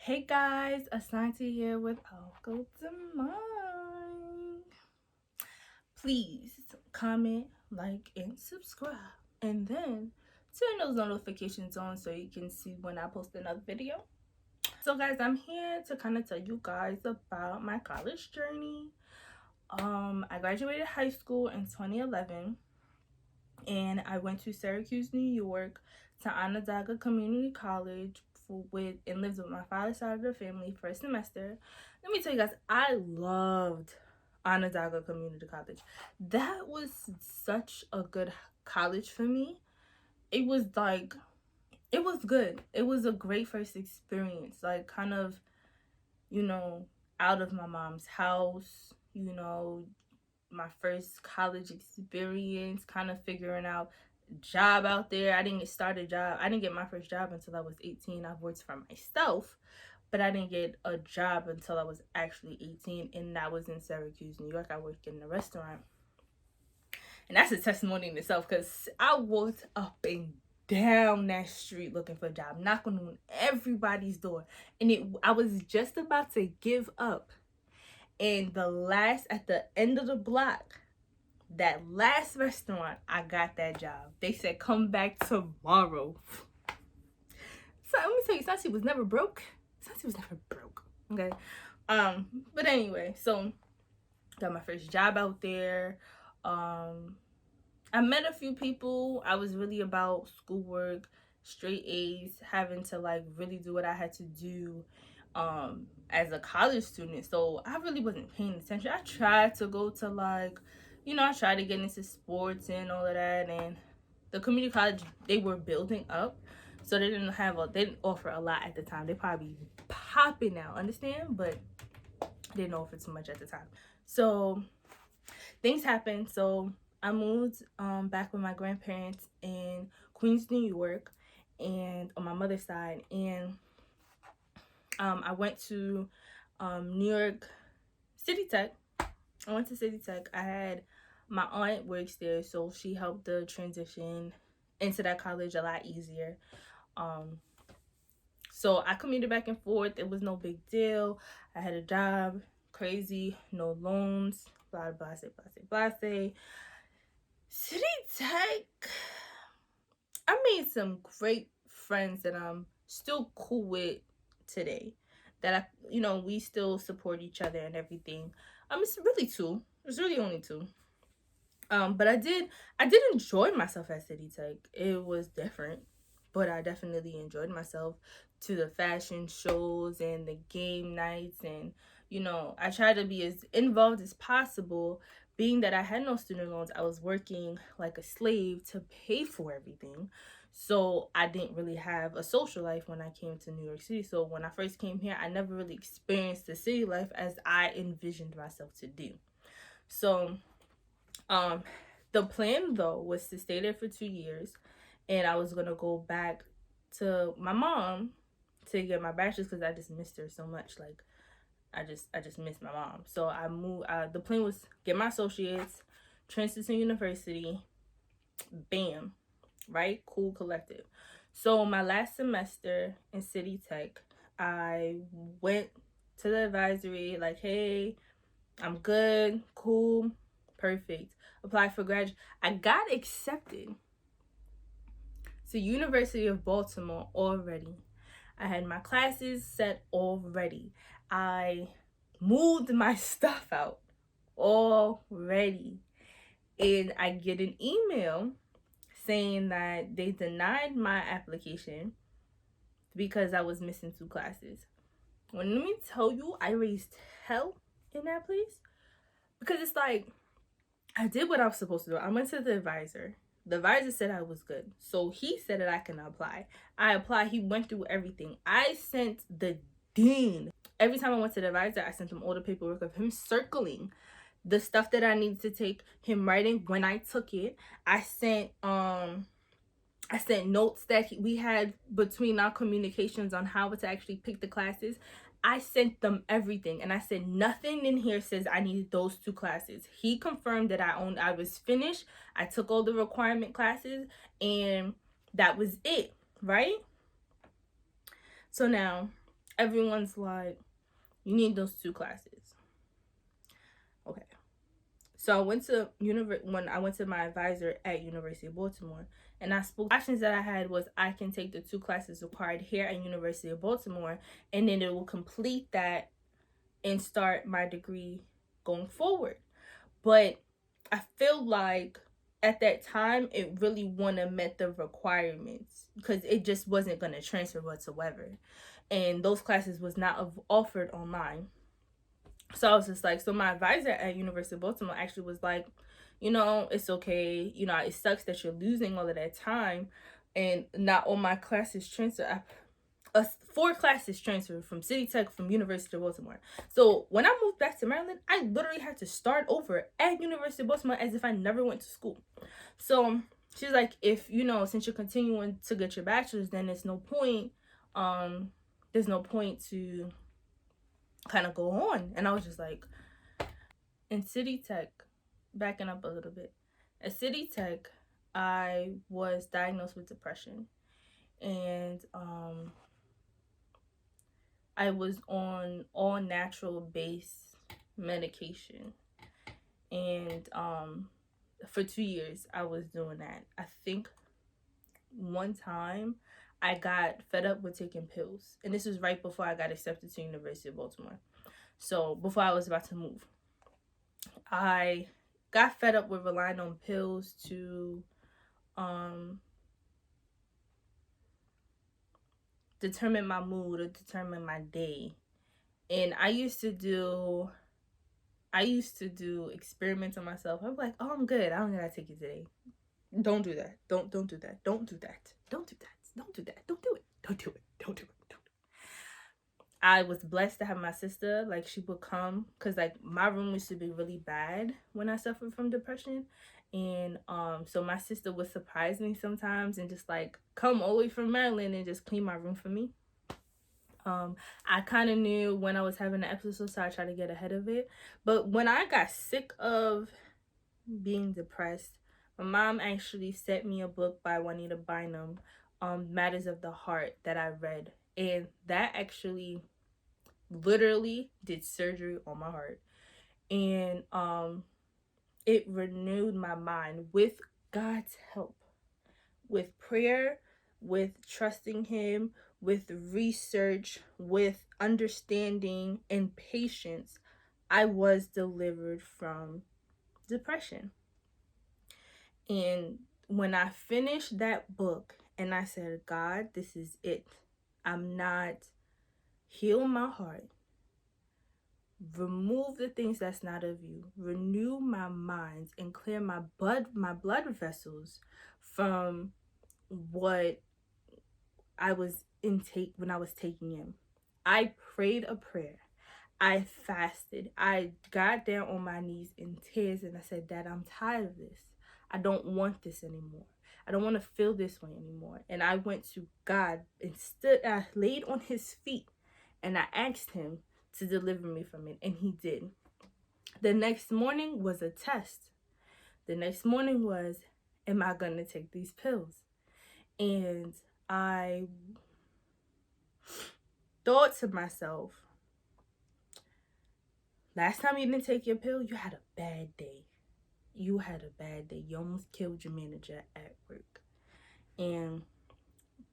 Hey guys, Asante here with Go to Mine. Please comment, like, and subscribe. And then turn those notifications on so you can see when I post another video. So guys, I'm here to kind of tell you guys about my college journey. I graduated high school in 2011 and I went to Syracuse, New York to Onondaga Community College and lived with my father's side of the family for a semester. Let me tell you guys, I loved Onondaga Community College. That was such a good college for me. It was good. It was a great first experience. Like kind of, out of my mom's house, my first college experience, kind of figuring out job out there. I didn't start a job. I didn't get my first job until I was 18. I've worked for myself, but I didn't get a job until I was actually 18, and that was in Syracuse, New York. I worked in a restaurant. And that's a testimony in itself because I walked up and down that street looking for a job, knocking on everybody's door. And I was just about to give up. And at the end of the block, that last restaurant, I got that job. They said, come back tomorrow. So let me tell you, Sansi was never broke. Okay. But anyway, so got my first job out there. I met a few people. I was really about schoolwork, straight A's, having to like really do what I had to do as a college student. So I really wasn't paying attention. I tried to go to I tried to get into sports and all of that, and the community college, they were building up, so they didn't offer a lot at the time. They probably popping now, understand, but they didn't offer too much at the time. So things happened. So I moved back with my grandparents in Queens, New York, and on my mother's side, and I went to New York City Tech. I went to City Tech. I had my aunt works there, so she helped the transition into that college a lot easier. So I commuted back and forth. It was no big deal. I had a job, crazy, no loans, blah, blah, blah, blah. City Tech, I made some great friends that I'm still cool with today. That we still support each other and everything. It's really two. It's really only two. But I did enjoy myself at City Tech. It was different, but I definitely enjoyed myself to the fashion shows and the game nights, and I tried to be as involved as possible. Being that I had no student loans, I was working like a slave to pay for everything. So I didn't really have a social life when I came to New York City. So when I first came here, I never really experienced the city life as I envisioned myself to do. So the plan though was to stay there for 2 years, and I was gonna go back to my mom to get my bachelor's because I just missed her so much. Like I just missed my mom. So I moved. The plan was get my associates, transfer to university, bam, right? Cool collective. So my last semester in City Tech, I went to the advisory like, hey, I'm good, cool, perfect. Apply for grad. I got accepted to University of Baltimore already. I had my classes set already. I moved my stuff out already. And I get an email saying that they denied my application because I was missing 2 classes. Well, let me tell you, I raised hell in that place. Because it's like, I did what I was supposed to do. I went to the advisor. The advisor said I was good. So he said that I can apply. I applied. He went through everything. I sent the dean. Every time I went to the advisor, I sent him all the paperwork of him circling the stuff that I needed to take, him writing when I took it. I sent notes that we had between our communications on how to actually pick the classes. I sent them everything, and I said nothing in here says I needed those 2 classes. He confirmed that I was finished. I took all the requirement classes, and that was it, right? So now everyone's like, you need those 2 classes. Okay. So I went to when I went to my advisor at University of Baltimore, and I spoke. The options that I had was I can take the 2 classes required here at University of Baltimore, and then it will complete that and start my degree going forward. But I feel like at that time it really wouldn't have met the requirements because it just wasn't going to transfer whatsoever, and those classes was not offered online. So I was just like, so my advisor at University of Baltimore actually was like, it's okay. It sucks that you're losing all of that time, and not all my classes transfer. 4 classes transferred from City Tech from University of Baltimore. So when I moved back to Maryland, I literally had to start over at University of Baltimore as if I never went to school. So she's like, if since you're continuing to get your bachelor's, then there's no point. There's no point to kind of go on. And I was just like, in City Tech, backing up a little bit, at City Tech, I was diagnosed with depression, and I was on all natural base medication, and for 2 years I was doing that. I think one time I got fed up with taking pills, and this was right before I got accepted to University of Baltimore. So before I was about to move, I got fed up with relying on pills to determine my mood or determine my day. And I used to do experiments on myself. I'm like, oh, I'm good, I don't gotta take it today. Don't do that. Don't do that. Don't do that. Don't do that. Don't do that. Don't do it. Don't do it. Don't do it. Don't do it. I was blessed to have my sister. Like, she would come, because like my room used to be really bad when I suffered from depression. And so my sister would surprise me sometimes and just like come all the way from Maryland and just clean my room for me. I kind of knew when I was having an episode, so I tried to get ahead of it. But when I got sick of being depressed, my mom actually sent me a book by Juanita Bynum, Matters of the Heart, that I read. And that actually literally did surgery on my heart. And it renewed my mind with God's help, with prayer, with trusting Him, with research, with understanding and patience. I was delivered from depression. And when I finished that book and I said, God, this is it. I'm not, heal my heart. Remove the things that's not of you. Renew my mind and clear my blood vessels from what I was when I was taking in. I prayed a prayer. I fasted. I got down on my knees in tears and I said, Dad, I'm tired of this. I don't want this anymore. I don't want to feel this way anymore. And I went to God and I laid on His feet and I asked Him to deliver me from it, and He did. The next morning was a test. The next morning was, am I going to take these pills? And I thought to myself, last time you didn't take your pill, you had a bad day. You had a bad day. You almost killed your manager at work.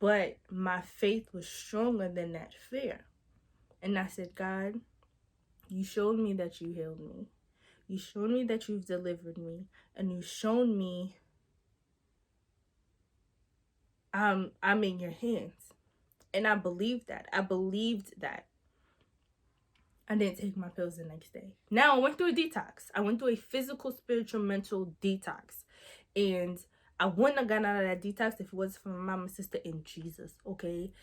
But my faith was stronger than that fear. And I said, God, you showed me that you healed me. You showed me that you've delivered me. And you've shown me I'm in your hands. And I believed that. I didn't take my pills the next day. Now I went through a detox. I went through a physical, spiritual, mental detox. And I wouldn't have gotten out of that detox if it wasn't for my mom and sister and Jesus, okay?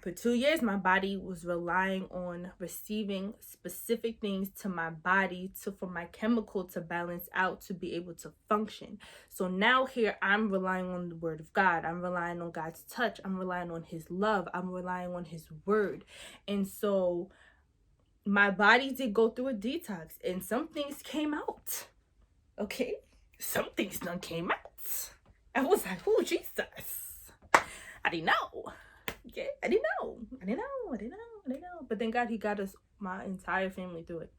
For 2 years, my body was relying on receiving specific things to my body for my chemical to balance out to be able to function. So now here I'm relying on the word of God. I'm relying on God's touch. I'm relying on His love. I'm relying on His word. And so my body did go through a detox and some things came out. Okay? Some things done came out. I was like, oh, Jesus. I didn't know. Okay, I didn't know. I didn't know. But thank God he got us, my entire family, through it.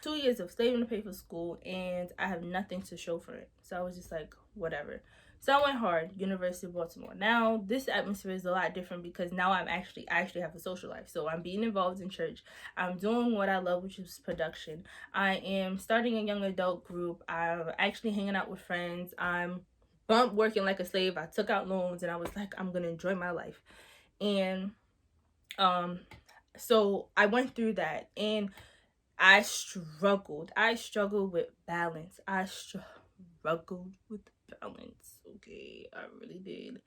2 years of saving to pay for school, and I have nothing to show for it. So I was just like, whatever. So I went hard, University of Baltimore. Now this atmosphere is a lot different because now I actually have a social life. So I'm being involved in church. I'm doing what I love, which is production. I am starting a young adult group. I'm actually hanging out with friends. I'm bump working like a slave. I took out loans and I was like, I'm gonna enjoy my life. And so I went through that, and I struggled with balance. I struggled with balance. Okay, I really did.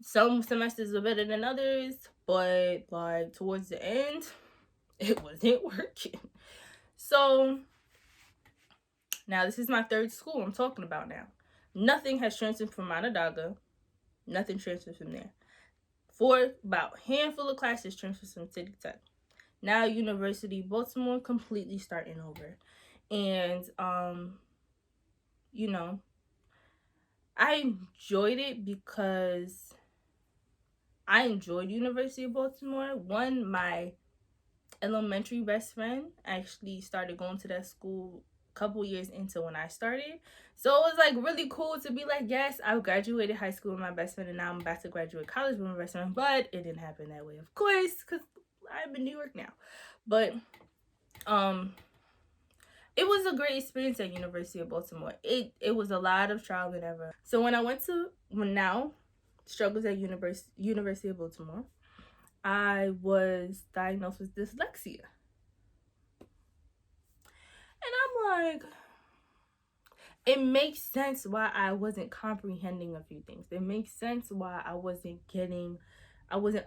Some semesters are better than others, but like towards the end, it wasn't working. So now this is my third school I'm talking about now. Nothing has transferred from Onondaga. Nothing transferred from there. For about a handful of classes transferred from City Tech. Now University of Baltimore, completely starting over. And you know, I enjoyed it because I enjoyed University of Baltimore. One, my elementary best friend actually started going to that school a couple years into when I started. So it was like really cool to be like, yes, I graduated high school with my best friend, and now I'm about to graduate college with my best friend. But it didn't happen that way, of course, because I'm in New York now. But it was a great experience at University of Baltimore. It was a lot of trial and error. So when I went to now struggles at University of Baltimore, I was diagnosed with dyslexia. And I'm like, it makes sense why I wasn't comprehending a few things. It makes sense why I wasn't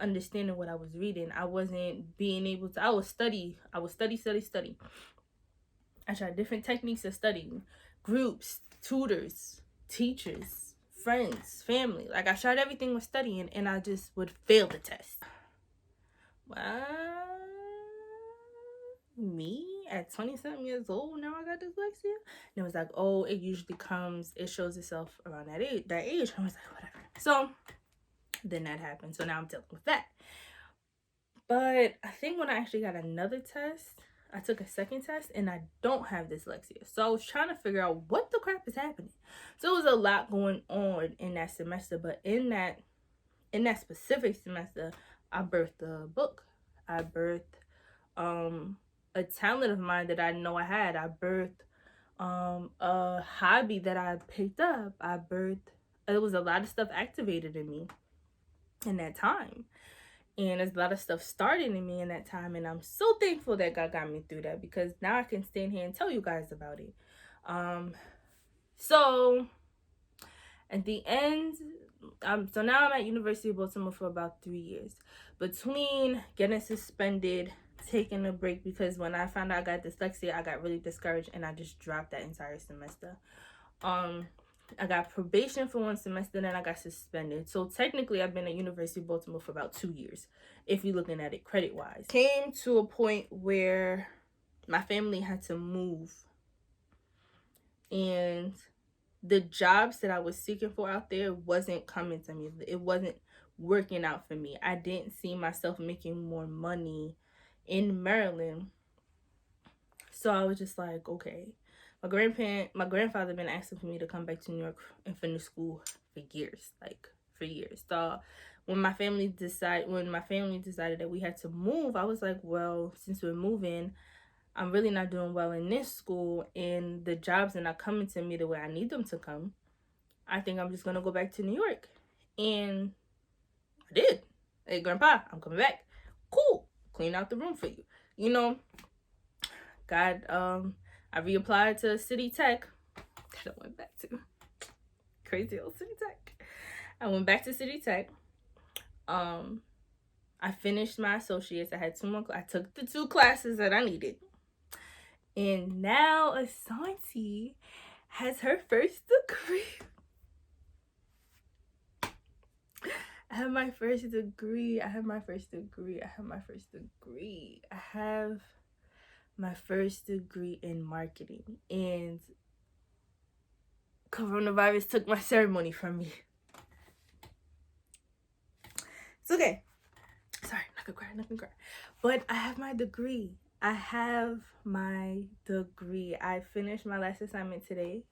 understanding what I was reading. I wasn't being able to, I would study. I tried different techniques of studying, groups, tutors, teachers, friends, family. Like, I tried everything with studying, and I just would fail the test. Well, me at 27 years old, now I got dyslexia. And it was like, oh, it shows itself around that age. I was like, whatever. So then that happened. So now I'm dealing with that. But I think when I actually got another test, I took a second test, and I don't have dyslexia. So I was trying to figure out what the crap is happening. So it was a lot going on in that semester. But in that specific semester, I birthed a book. I birthed a talent of mine that I know I had. I birthed a hobby that I picked up. It was a lot of stuff activated in me in that time. And there's a lot of stuff started in me in that time. And I'm so thankful that God got me through that, because now I can stand here and tell you guys about it. So at the end, so now I'm at University of Baltimore for about 3 years. Between getting suspended, taking a break, because when I found out I got dyslexia, I got really discouraged, and I just dropped that entire semester. I got probation for 1 semester, then I got suspended. So technically, I've been at University of Baltimore for about 2 years, if you're looking at it credit-wise. Came to a point where my family had to move, and the jobs that I was seeking for out there wasn't coming to me. It wasn't working out for me. I didn't see myself making more money in Maryland. So I was just like, okay. My grandfather been asking for me to come back to New York and finish school for years. So when my family decided that we had to move, I was like, well, since we're moving, I'm really not doing well in this school, and the jobs are not coming to me the way I need them to come. I think I'm just gonna go back to New York. And I did. Hey, Grandpa, I'm coming back. Cool. Clean out the room for you. You know, God, I reapplied to City Tech that I went back to. Crazy old City Tech. I went back to City Tech. I finished my associates. I had 2 more. I took the 2 classes that I needed. And now Asante has her first degree. I have my first degree in marketing, and coronavirus took my ceremony from me. It's okay. Sorry, not gonna cry. But I have my degree. I have my degree. I finished my last assignment today.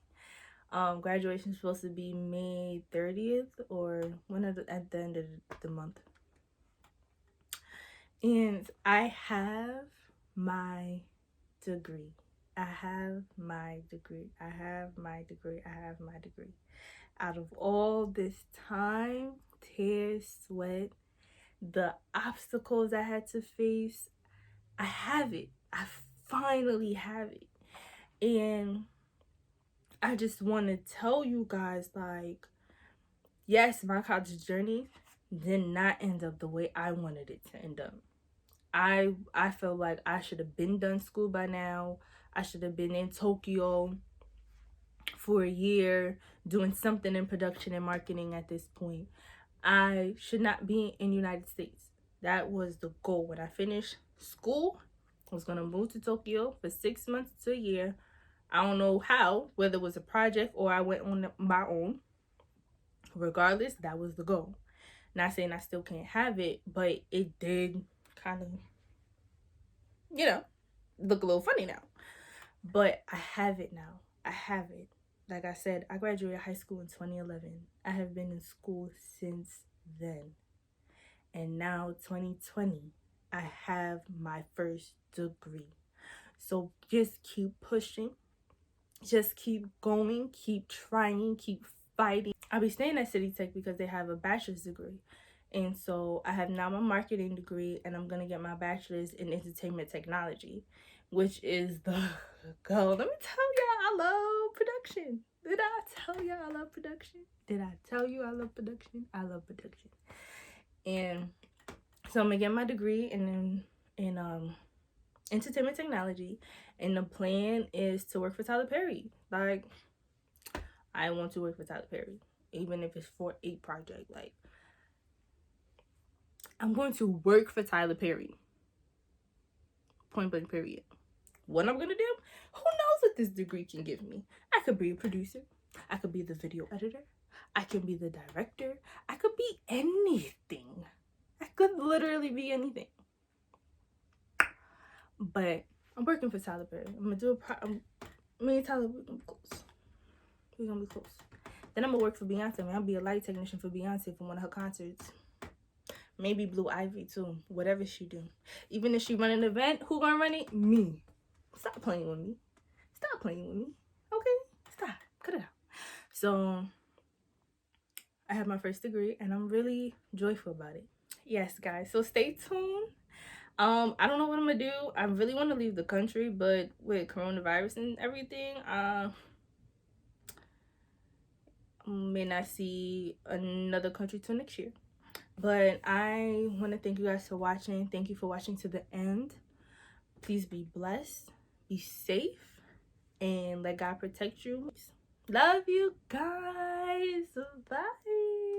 Graduation is supposed to be May 30th or at the end of the month. And I have my degree. I have my degree. I have my degree. I have my degree. Out of all this time, tears, sweat, the obstacles I had to face, I have it. I finally have it. And I just want to tell you guys, like, yes, my college journey did not end up the way I wanted it to end up. I felt like I should have been done school by now. I should have been in Tokyo for a year doing something in production and marketing at this point. I should not be in the United States. That was the goal. When I finished school, I was going to move to Tokyo for 6 months to a year. I don't know how, whether it was a project or I went on my own. Regardless, that was the goal. Not saying I still can't have it, but it did kind of, look a little funny now. But I have it now. I have it. Like I said, I graduated high school in 2011. I have been in school since then. And now 2020, I have my first degree. So just keep pushing. Just keep going. Keep trying. Keep fighting. I'll be staying at City Tech because they have a bachelor's degree. And so I have now my marketing degree, and I'm going to get my bachelor's in entertainment technology, which is the goal. Let me tell y'all, I love production. Did I tell y'all I love production? Did I tell you I love production? I love production. And so I'm going to get my degree in entertainment technology, and the plan is to work for Tyler Perry. Like, I want to work for Tyler Perry, even if it's for a project. Like, I'm going to work for Tyler Perry. Point blank, period. What I'm going to do? Who knows what this degree can give me? I could be a producer. I could be the video editor. I can be the director. I could be anything. I could literally be anything. But I'm working for Tyler Perry. I'm going to do me and Tyler, we're going to be close. We're going to be close. Then I'm going to work for Beyonce. I'll be a light technician for Beyonce for one of her concerts. Maybe Blue Ivy too. Whatever she do. Even if she run an event, who gonna run it? Me. Stop playing with me. Stop playing with me. Okay? Stop. Cut it out. So, I have my first degree, and I'm really joyful about it. Yes, guys. So, stay tuned. I don't know what I'm gonna do. I really want to leave the country, but with coronavirus and everything, I may not see another country till next year. But I want to thank you guys for watching. Thank you for watching to the end. Please be blessed, be safe, and let God protect you. Love you guys. Bye.